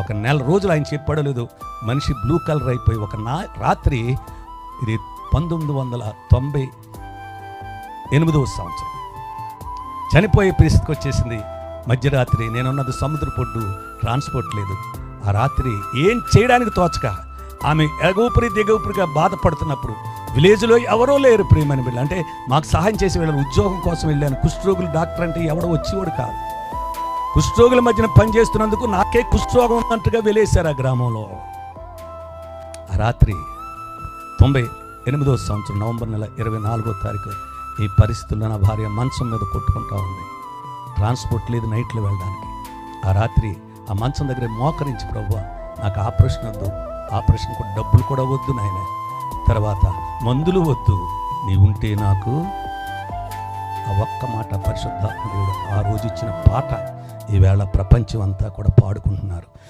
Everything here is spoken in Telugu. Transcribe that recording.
ఒక నెల రోజులు ఆయన చెప్పాడో లేదో మనిషి బ్లూ కలర్ అయిపోయి రాత్రి, ఇది 1998వ సంవత్సరం, చనిపోయే పరిస్థితికి వచ్చేసింది. మధ్యరాత్రి, నేనున్నది సముద్ర పొడ్డు, ట్రాన్స్పోర్ట్ లేదు. ఆ రాత్రి ఏం చేయడానికి తోచక ఆమె ఎగవుపురి దిగవుపురిగా బాధపడుతున్నప్పుడు విలేజ్లో ఎవరో లేరు ప్రియమైన బిడ్డ. అంటే మాకు సహాయం చేసి వెళ్ళాను, ఉద్యోగం కోసం వెళ్ళాను. కుష్ఠరోగులు డాక్టర్ అంటే ఎవడో వచ్చేవాడు కాదు. కుష్ఠరోగుల మధ్యన పనిచేస్తున్నందుకు నాకే కుష్ఠరోగం ఉన్నట్టుగా వెలేశారు ఆ గ్రామంలో. ఆ రాత్రి 98వ సంవత్సరం నవంబర్ నెల 24వ తారీఖు ఈ పరిస్థితుల్లో నా భార్య మంచం మీద కొట్టుకుంటా ఉంది. ట్రాన్స్పోర్ట్ లేదు నైట్లో వెళ్ళడానికి. ఆ రాత్రి ఆ మంచం దగ్గర మోకరించి, ప్రభువా నాకు ఆపరేషన్ వద్దు, ఆపరేషన్ కూడా డబ్బులు కూడా వద్దు నాయన, తర్వాత మందులు వద్దు, నీ ఉంటే నాకు. ఆ ఒక్క మాట పరిశుద్ధాత్మ దేవుడు ఆ రోజు ఇచ్చిన పాట ఈవేళ ప్రపంచం అంతా కూడా పాడుకుంటున్నారు.